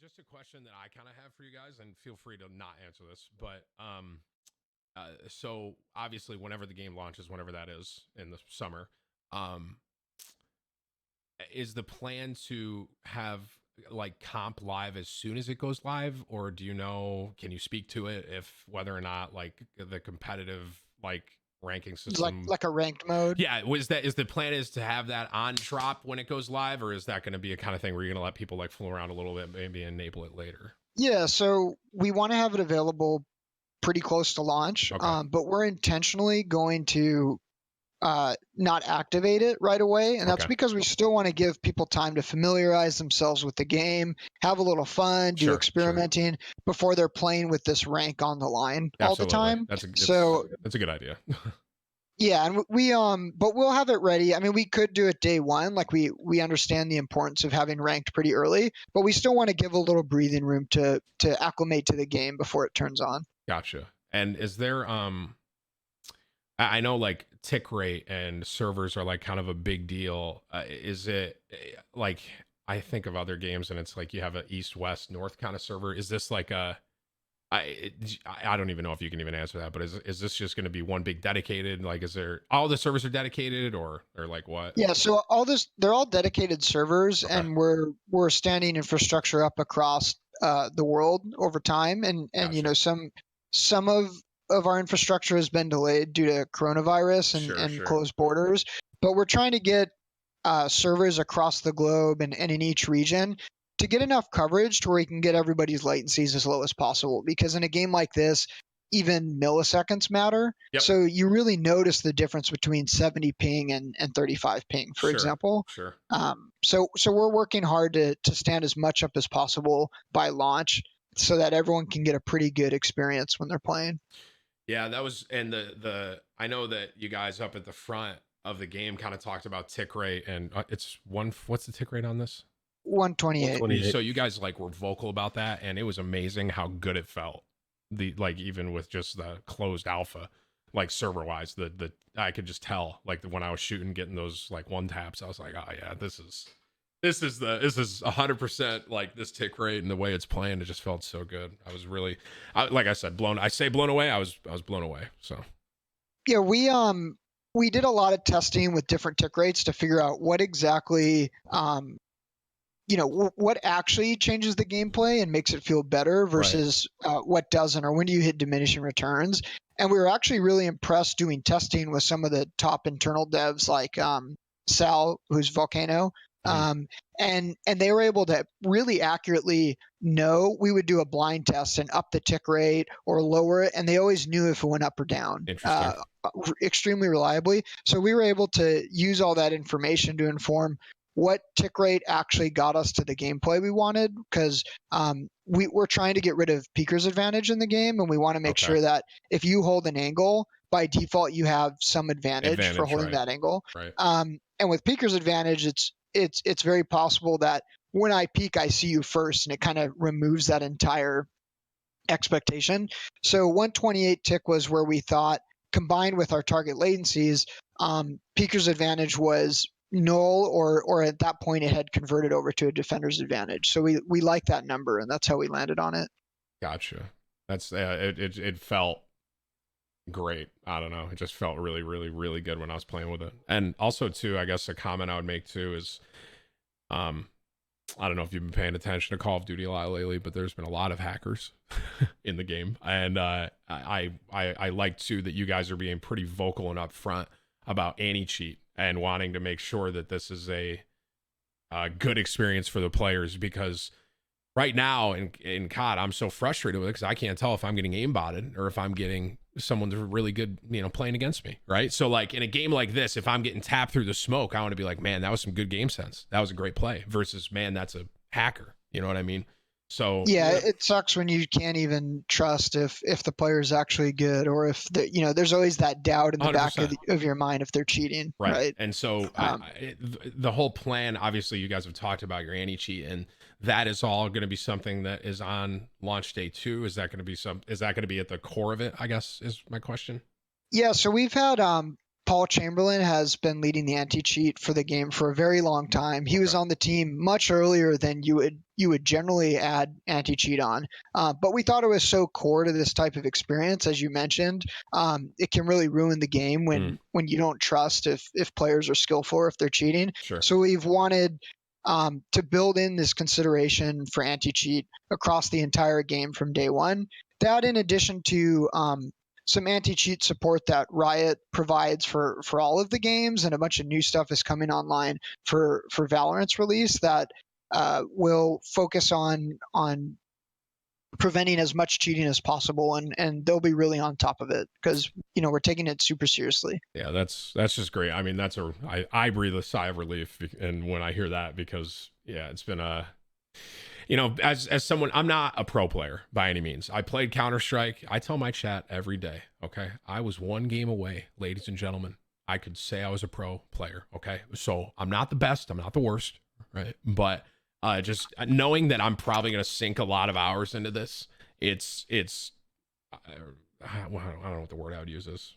just a question that I kind of have for you guys, and feel free to not answer this. But so obviously, whenever the game launches, whenever that is in the summer, um, is the plan to have like comp live as soon as it goes live, or do you know? Can you speak to it if whether or not like the competitive like ranking system, like a ranked mode? yeah, was that is the plan is to have that on drop when it goes live, or is that going to be a kind of thing where you're going to let people like fool around a little bit, maybe enable it later? Yeah, so we want to have it available pretty close to launch, Okay. but we're intentionally going to not activate it right away. And that's Okay. because we still want to give people time to familiarize themselves with the game, have a little fun, do Sure. experimenting before they're playing with this rank on the line all the Absolutely. time. That's a good idea. Yeah, and we but we'll have it ready. I mean, we could do it day one, like we understand the importance of having ranked pretty early, but we still want to give a little breathing room to acclimate to the game before it turns on. Gotcha. And is there I know like tick rate and servers are like kind of a big deal. Is it like I think of other games and it's like you have an east west north kind of server. Is this like a I don't even know if you can even answer that, but is this just going to be one big dedicated? Like, is there all the servers are dedicated or like what? Yeah, so they're all dedicated servers, Okay. and we're standing infrastructure up across the world over time, and Gotcha. you know some of our infrastructure has been delayed due to coronavirus and closed borders, but we're trying to get servers across the globe and in each region to get enough coverage to where we can get everybody's latencies as low as possible. Because in a game like this, even milliseconds matter. Yep. So you really notice the difference between 70 ping and 35 ping, for example. Sure. So we're working hard to stand as much up as possible by launch so that everyone can get a pretty good experience when they're playing. Yeah, that was, and the I know that you guys up at the front of the game kind of talked about tick rate, and what's the tick rate on this? 128. So you guys like were vocal about that, and it was amazing how good it felt. The like even with just the closed alpha, like server wise, the I could just tell like when I was shooting, getting those like one taps, I was like, oh yeah, this is 100% like this tick rate and the way it's playing. It just felt so good. I was really, like I said, blown away. I was blown away. So yeah, we did a lot of testing with different tick rates to figure out what exactly what actually changes the gameplay and makes it feel better versus what doesn't, or when do you hit diminishing returns. And we were actually really impressed doing testing with some of the top internal devs like Sal, who's Volcano. And they were able to really accurately know. We would do a blind test and up the tick rate or lower it, and they always knew if it went up or down extremely reliably. So we were able to use all that information to inform what tick rate actually got us to the gameplay we wanted, because we're trying to get rid of peeker's advantage in the game, and we want to make sure that if you hold an angle, by default you have some advantage for holding that angle. And with peeker's advantage, it's very possible that when I peek, I see you first, and it kind of removes that entire expectation. So 128 tick was where we thought, combined with our target latencies, peeker's advantage was null, or at that point it had converted over to a defender's advantage. So we like that number, and that's how we landed on it. Gotcha. That's it felt great. I don't know. It just felt really, really, really good when I was playing with it. And also too, I guess a comment I would make too is, I don't know if you've been paying attention to Call of Duty a lot lately, but there's been a lot of hackers in the game. And I like too that you guys are being pretty vocal and upfront about anti-cheat and wanting to make sure that this is a good experience for the players, because right now in COD, I'm so frustrated with it because I can't tell if I'm getting aimbotted or if I'm getting someone really good, playing against me, right? So like in a game like this, if I'm getting tapped through the smoke, I want to be like, man, that was some good game sense. That was a great play, versus, man, that's a hacker. You know what I mean? So yeah, it sucks when you can't even trust if the player is actually good, or if there's always that doubt in the 100%. Back of your mind if they're cheating, right? And so the whole plan, obviously, you guys have talked about your anti-cheat, and that is all going to be something that is on launch day 2. Is that going to be at the core of it, I guess, is my question? Yeah, so we've had Paul Chamberlain has been leading the anti-cheat for the game for a very long time. He was on the team much earlier than you would generally add anti-cheat on. But we thought it was so core to this type of experience, as you mentioned. It can really ruin the game when you don't trust if players are skillful or if they're cheating. Sure. So we've wanted to build in this consideration for anti-cheat across the entire game from day one. That, in addition to some anti-cheat support that Riot provides for all of the games, and a bunch of new stuff is coming online for Valorant's release that will focus on preventing as much cheating as possible, and they'll be really on top of it because we're taking it super seriously. Yeah, that's just great. I mean, I breathe a sigh of relief and when I hear that, because it's been a as someone, I'm not a pro player by any means. I played Counter-Strike. I tell my chat every day, okay? I was one game away, ladies and gentlemen. I could say I was a pro player, okay? So I'm not the best. I'm not the worst, right? But just knowing that I'm probably going to sink a lot of hours into this, it's I don't know what the word I would use is.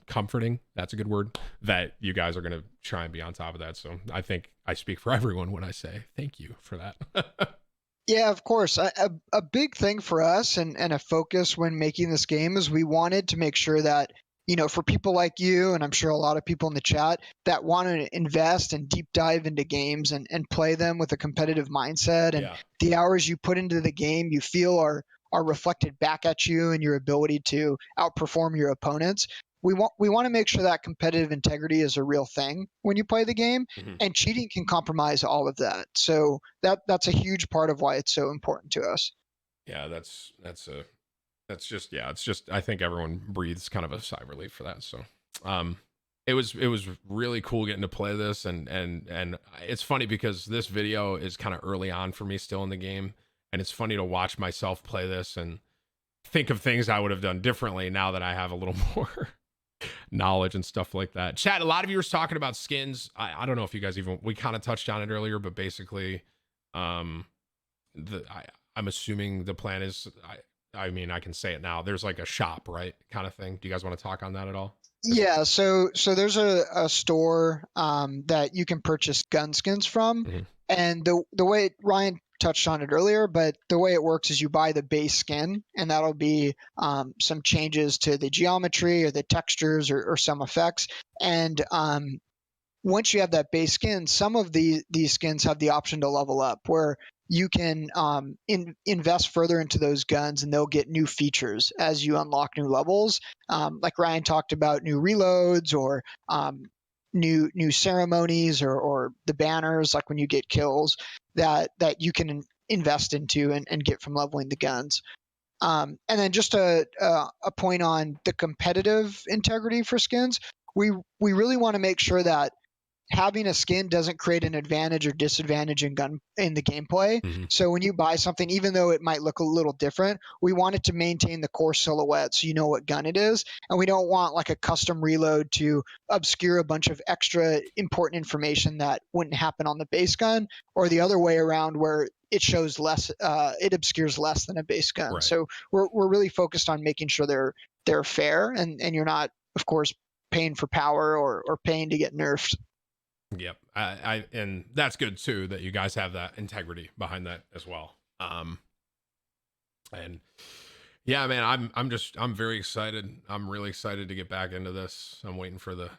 Comforting. That's a good word. That you guys are going to try and be on top of that. So I think I speak for everyone when I say thank you for that. Yeah, of course. A big thing for us and a focus when making this game is we wanted to make sure that, for people like you, and I'm sure a lot of people in the chat that want to invest and deep dive into games and play them with a competitive mindset, and the hours you put into the game you feel are reflected back at you and your ability to outperform your opponents. We want to make sure that competitive integrity is a real thing when you play the game, and cheating can compromise all of that. So that's a huge part of why it's so important to us. Yeah, it's just I think everyone breathes kind of a sigh of relief for that. So it was really cool getting to play this, and it's funny because this video is kind of early on for me still in the game, and it's funny to watch myself play this and think of things I would have done differently now that I have a little more knowledge and stuff like that. Chat, a lot of you were talking about skins. I don't know if you guys we kind of touched on it earlier, but basically I'm assuming the plan is I mean, I can say it now, there's like a shop, right, kind of thing. Do you guys want to talk on that at all? Yeah, so there's a store that you can purchase gun skins from, and the way Ryan touched on it earlier, but the way it works is you buy the base skin, and that'll be some changes to the geometry or the textures or some effects. And once you have that base skin, some of these skins have the option to level up, where you can invest further into those guns, and they'll get new features as you unlock new levels. Like Ryan talked about, new reloads or new ceremonies or the banners, like when you get kills that you can invest into and get from leveling the guns. And then just a point on the competitive integrity for skins, we really want to make sure that having a skin doesn't create an advantage or disadvantage in the gameplay. So when you buy something, even though it might look a little different, we want it to maintain the core silhouette so you know what gun it is, and we don't want like a custom reload to obscure a bunch of extra important information that wouldn't happen on the base gun, or the other way around where it shows less, it obscures less than a base gun. Right. So we're really focused on making sure they're fair, and you're not, of course, paying for power or paying to get nerfed. Yep. I and that's good too, that you guys have that integrity behind that as well. And yeah, man, I'm very excited. I'm really excited to get back into this. I'm waiting for the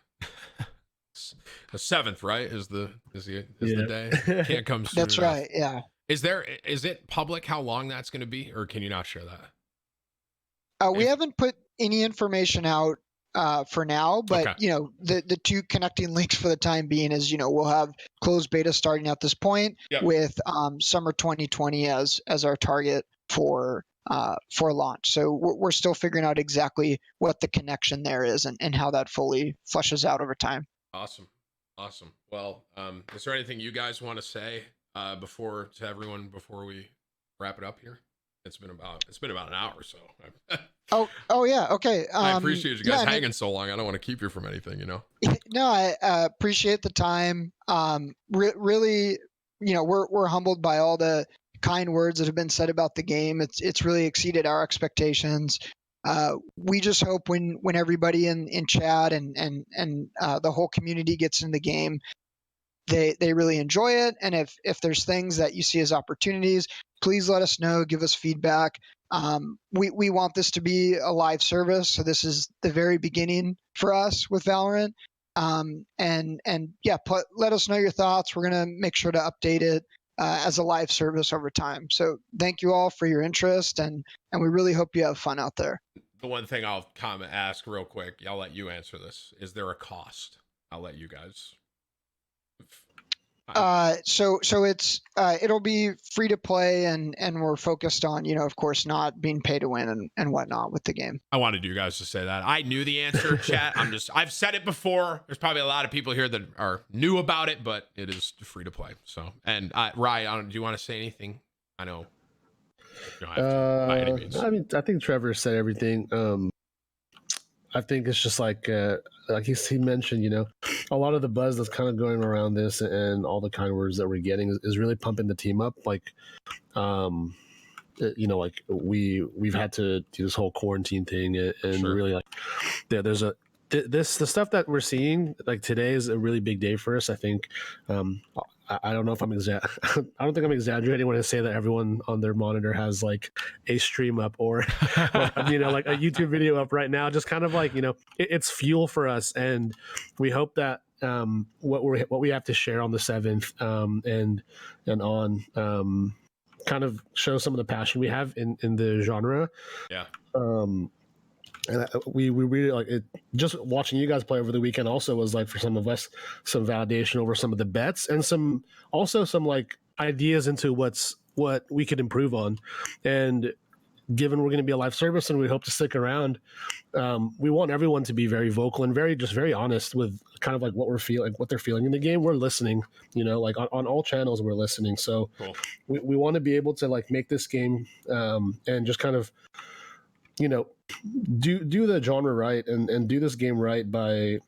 7th, right? Is the day. Can't come soon That's enough. right. Yeah. Is it public how long that's going to be, or can you not share that? We haven't put any information out for now, but Okay. The two connecting links for the time being is we'll have closed beta starting at this point, with summer 2020 as our target for launch. So we're still figuring out exactly what the connection there is and how that fully fleshes out over time. Awesome. Well, is there anything you guys want to say before we wrap it up here? It's been about an hour, so. Oh yeah, okay. I appreciate you guys hanging so long. I don't want to keep you from anything, No, I appreciate the time. Really, we're humbled by all the kind words that have been said about the game. It's really exceeded our expectations. We just hope when everybody in chat and the whole community gets in the game, they really enjoy it. And if there's things that you see as opportunities, please let us know, give us feedback. We want this to be a live service, so this is the very beginning for us with Valorant. And yeah, let us know your thoughts. We're gonna make sure to update it as a live service over time. So thank you all for your interest, and we really hope you have fun out there. The one thing I'll ask real quick, I'll let you answer this. Is there a cost? I'll let you guys. So it's it'll be free to play, and we're focused on, of course, not being pay to win and whatnot with the game. I wanted you guys to say that. I knew the answer, chat. I've said it before. There's probably a lot of people here that are new about it, but it is free to play. So, and Rye, do you want to say anything? I know you don't have to, by any means. I mean, I think Trevor said everything. I think it's just like he mentioned, a lot of the buzz that's kind of going around this and all the kind words that we're getting is really pumping the team up. Like, like we've had to do this whole quarantine thing and Sure. really like there's the stuff that we're seeing like today is a really big day for us. I think I don't know if I don't think I'm exaggerating when I say that everyone on their monitor has like a stream up or like a YouTube video up right now. Just kind of like, it's fuel for us, and we hope that what we have to share on the 7th and on kind of show some of the passion we have in the genre. Yeah. And we really like it. Just watching you guys play over the weekend also was like for some of us some validation over some of the bets and some like ideas into what we could improve on. And given we're going to be a live service and we hope to stick around, we want everyone to be very vocal and very honest with kind of like what we're feeling, what they're feeling in the game. We're listening, like on all channels we're listening. So cool. we want to be able to like make this game and just kind of do the genre right and do this game right by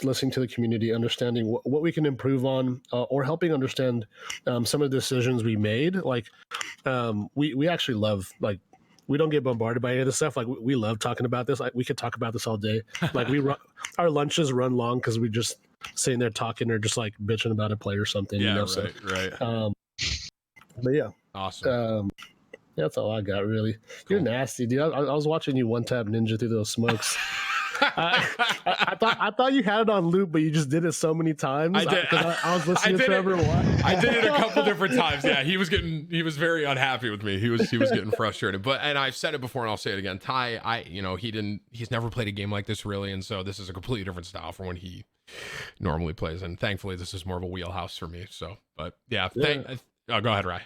listening to the community, understanding what we can improve on, or helping understand some of the decisions we made. Like we actually love, like, we don't get bombarded by any of this stuff. Like we love talking about this. Like we could talk about this all day. Like our lunches run long because we just sitting there talking or just like bitching about a play or something. Yeah, right. Right. But yeah, awesome. That's all I got, really. Cool. You're nasty, dude. I was watching you one tap ninja through those smokes. I thought you had it on loop, but you just did it so many times. I did. I was listening to Trevor. I did it a couple different times. Yeah, he was very unhappy with me. He was getting frustrated. And I've said it before, and I'll say it again. Ty, he's never played a game like this really, and so this is a completely different style from when he normally plays. And thankfully, this is more of a wheelhouse for me. So, but yeah. Go ahead, Rye.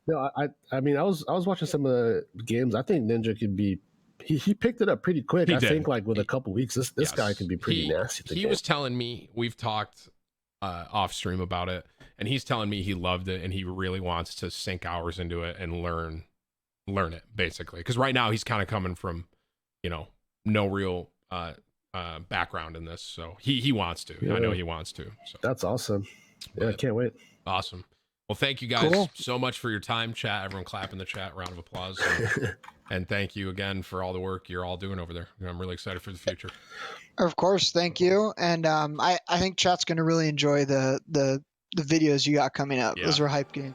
No, I mean, I was watching some of the games. I think Ninja could be. He picked it up pretty quick. I think like with a couple weeks, this guy can be pretty nasty. He was telling me, we've talked off stream about it, and he's telling me he loved it and he really wants to sink hours into it and learn it basically. Because right now he's kind of coming from, no real background in this, so he wants to. Yeah. I know he wants to. So that's awesome. Yeah, I can't wait. Awesome. Well, thank you guys so much for your time, chat. Everyone clap in the chat. Round of applause. And thank you again for all the work you're all doing over there. I'm really excited for the future. Of course. Thank you. And I think chat's going to really enjoy the videos you got coming up. Yeah. Those are hype games.